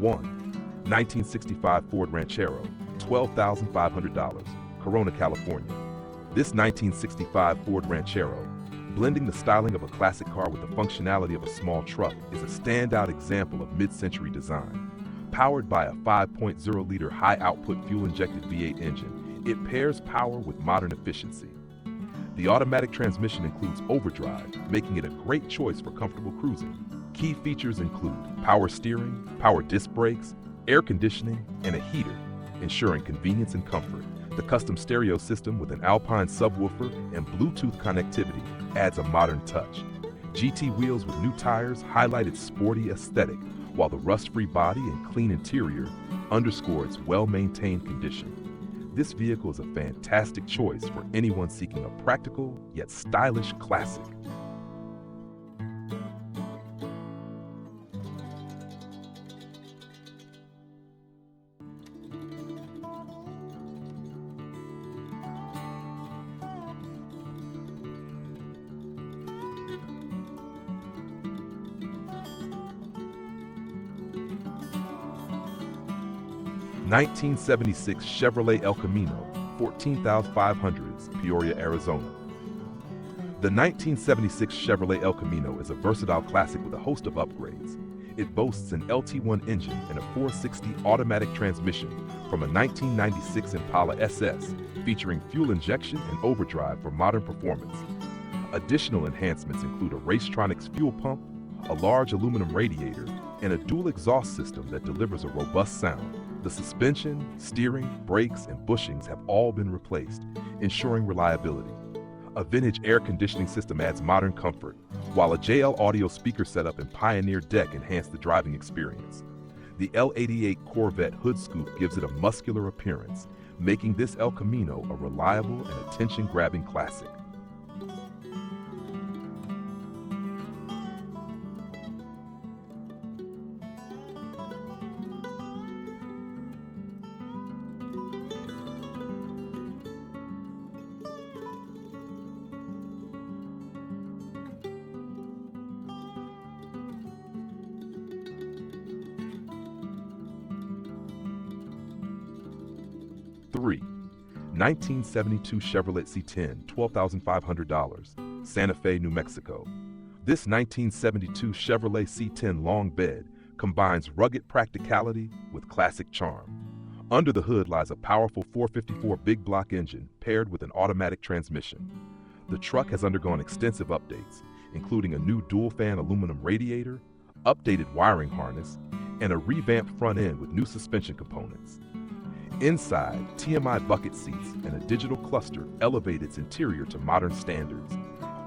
1. 1965 Ford Ranchero, $12,500, Corona, California. This 1965 Ford Ranchero, blending the styling of a classic car with the functionality of a small truck, is a standout example of mid-century design. Powered by a 5.0-liter high-output fuel-injected V8 engine, it pairs power with modern efficiency. The automatic transmission includes overdrive, making it a great choice for comfortable cruising. Key features include power steering, power disc brakes, air conditioning, and a heater, ensuring convenience and comfort. The custom stereo system with an Alpine subwoofer and Bluetooth connectivity adds a modern touch. GT wheels with new tires highlight its sporty aesthetic, while the rust-free body and clean interior underscore its well-maintained condition. This vehicle is a fantastic choice for anyone seeking a practical yet stylish classic. (1976) Chevrolet El Camino, 14,500, Peoria, Arizona. The 1976 Chevrolet El Camino is a versatile classic with a host of upgrades. It boasts an LT1 engine and a 460 automatic transmission from a 1996 Impala SS, featuring fuel injection and overdrive for modern performance. Additional enhancements include a Racetronics fuel pump, a large aluminum radiator, and a dual exhaust system that delivers a robust sound. The suspension, steering, brakes, and bushings have all been replaced, ensuring reliability. A vintage air conditioning system adds modern comfort, while a JL audio speaker setup and Pioneer deck enhance the driving experience. The L88 Corvette hood scoop gives it a muscular appearance, making this El Camino a reliable and attention-grabbing classic. (3) 1972 Chevrolet C10, $12,500, Santa Fe, New Mexico. This 1972 Chevrolet C10 long bed combines rugged practicality with classic charm. Under the hood lies a powerful 454 big block engine paired with an automatic transmission. The truck has undergone extensive updates, including a new dual-fan aluminum radiator, updated wiring harness, and a revamped front end with new suspension components. Inside, TMI bucket seats and a digital cluster elevate its interior to modern standards,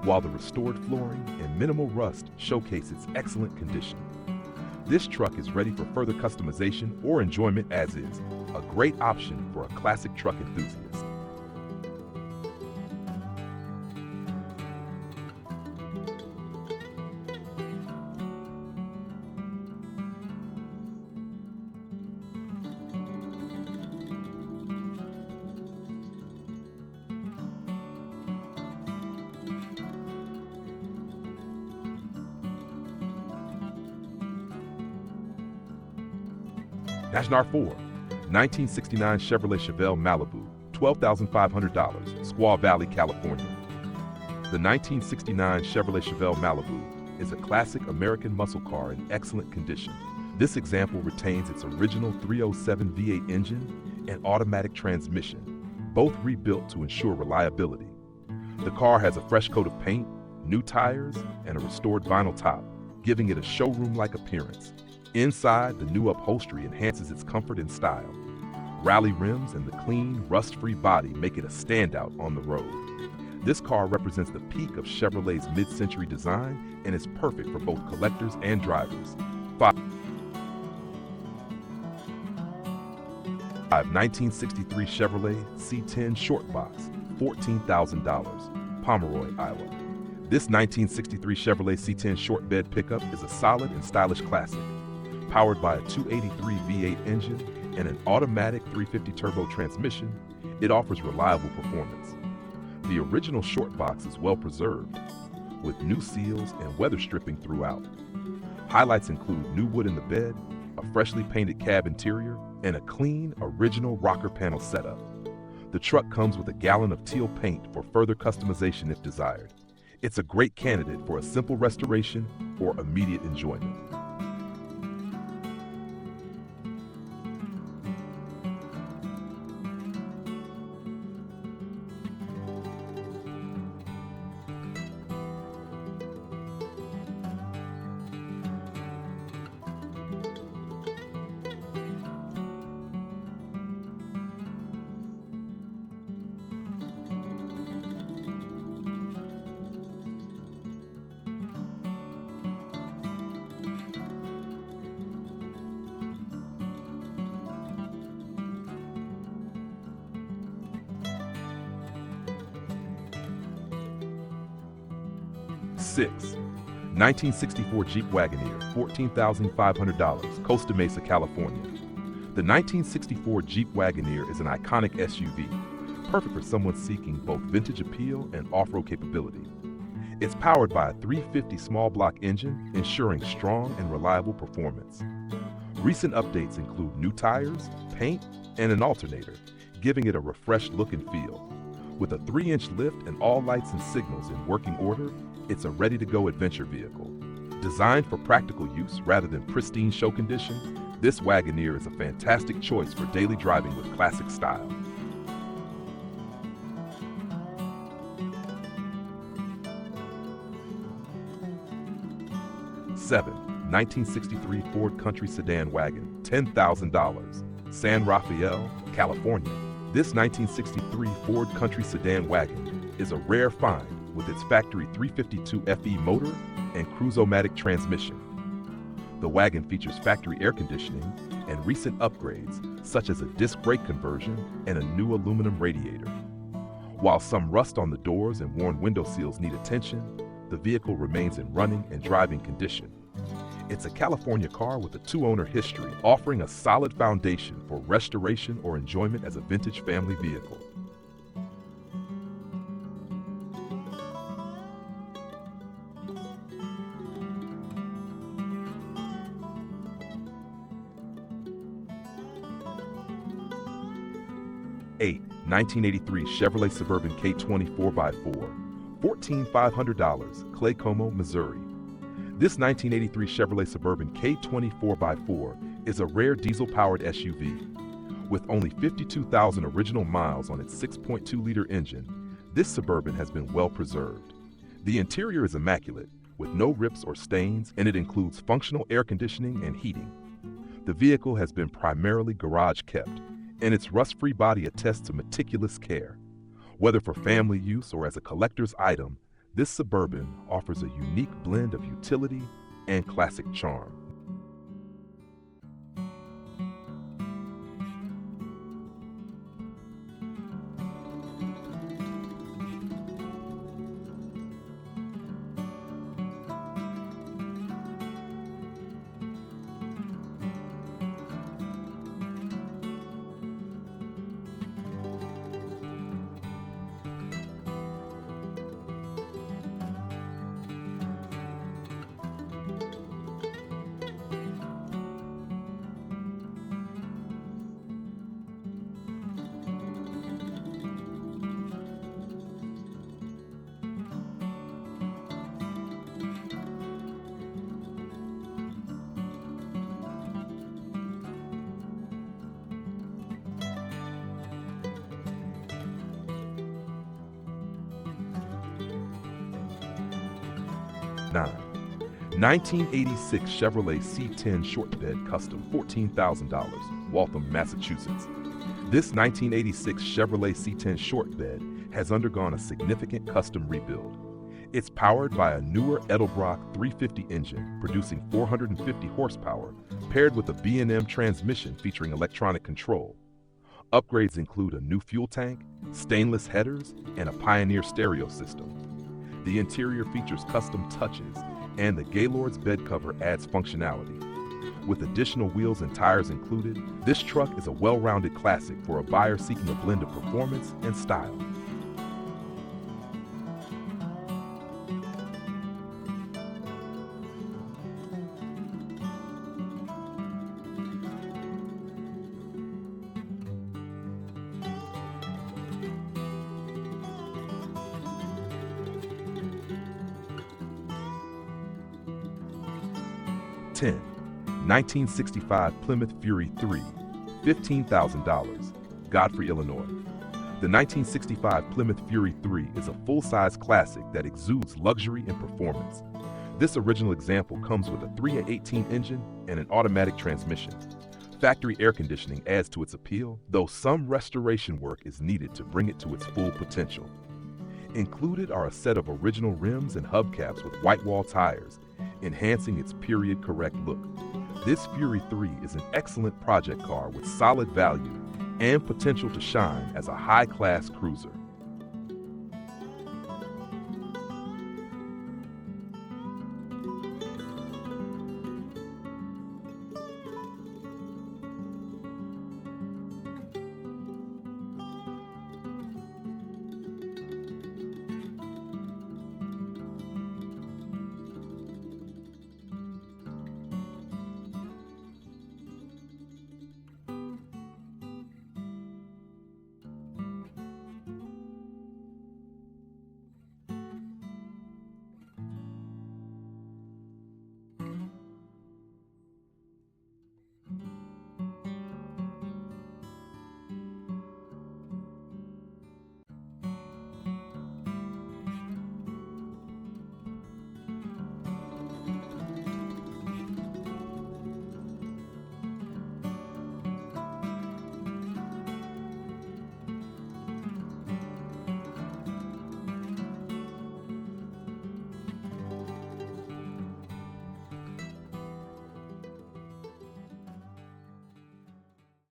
while the restored flooring and minimal rust showcase its excellent condition. This truck is ready for further customization or enjoyment as is, a great option for a classic truck enthusiast. National 4, 1969 Chevrolet Chevelle Malibu, $12,500, Squaw Valley, California. The 1969 Chevrolet Chevelle Malibu is a classic American muscle car in excellent condition. This example retains its original 307 V8 engine and automatic transmission, both rebuilt to ensure reliability. The car has a fresh coat of paint, new tires, and a restored vinyl top, giving it a showroom-like appearance. Inside, the new upholstery enhances its comfort and style. Rally rims and the clean, rust-free body make it a standout on the road. This car represents the peak of Chevrolet's mid-century design and is perfect for both collectors and drivers. 5. 1963 Chevrolet C10 Short Box, $14,000, Pomeroy, Iowa. This 1963 Chevrolet C10 short bed pickup is a solid and stylish classic. Powered by a 283 V8 engine and an automatic 350 turbo transmission, it offers reliable performance. The original short box is well preserved, with new seals and weather stripping throughout. Highlights include new wood in the bed, a freshly painted cab interior and a clean, original rocker panel setup. The truck comes with a gallon of teal paint for further customization if desired. It's a great candidate for a simple restoration or immediate enjoyment. Six, 1964 Jeep Wagoneer, $14,500, Costa Mesa, California. The 1964 Jeep Wagoneer is an iconic SUV, perfect for someone seeking both vintage appeal and off-road capability. It's powered by a 350 small block engine, ensuring strong and reliable performance. Recent updates include new tires, paint, and an alternator, giving it a refreshed look and feel. With a 3-inch lift and all lights and signals in working order, it's a ready-to-go adventure vehicle. Designed for practical use rather than pristine show condition, this Wagoneer is a fantastic choice for daily driving with classic style. Seven, 1963 Ford Country Sedan Wagon, $10,000, San Rafael, California. This 1963 Ford Country Sedan Wagon is a rare find with its factory 352 FE motor and Cruise-O-Matic transmission. The wagon features factory air conditioning and recent upgrades such as a disc brake conversion and a new aluminum radiator. While some rust on the doors and worn window seals need attention, the vehicle remains in running and driving condition. It's a California car with a 2-owner history, offering a solid foundation for restoration or enjoyment as a vintage family vehicle. Eight, 1983 Chevrolet Suburban K20 4x4, $14,500, Clay Como, Missouri. This 1983 Chevrolet Suburban K20 4x4 is a rare diesel-powered SUV. With only 52,000 original miles on its 6.2-liter engine, this Suburban has been well preserved. The interior is immaculate, with no rips or stains, and it includes functional air conditioning and heating. The vehicle has been primarily garage-kept, and its rust-free body attests to meticulous care. Whether for family use or as a collector's item, this Suburban offers a unique blend of utility and classic charm. Nine, 1986 Chevrolet C10 Short Bed Custom, $14,000, Waltham, Massachusetts. This 1986 Chevrolet C10 Short Bed has undergone a significant custom rebuild. It's powered by a newer Edelbrock 350 engine producing 450 horsepower, paired with a B&M transmission featuring electronic control. Upgrades include a new fuel tank, stainless headers, and a Pioneer stereo system. The interior features custom touches, and the Gaylord's bed cover adds functionality. With additional wheels and tires included, this truck is a well-rounded classic for a buyer seeking a blend of performance and style. 10. 1965 Plymouth Fury III, $15,000, Godfrey, Illinois. The 1965 Plymouth Fury III is a full-size classic that exudes luxury and performance. This original example comes with a 3-18 engine and an automatic transmission. Factory air conditioning adds to its appeal, though some restoration work is needed to bring it to its full potential. Included are a set of original rims and hubcaps with white wall tires, enhancing its period-correct look. This Fury 3 is an excellent project car with solid value and potential to shine as a high-class cruiser.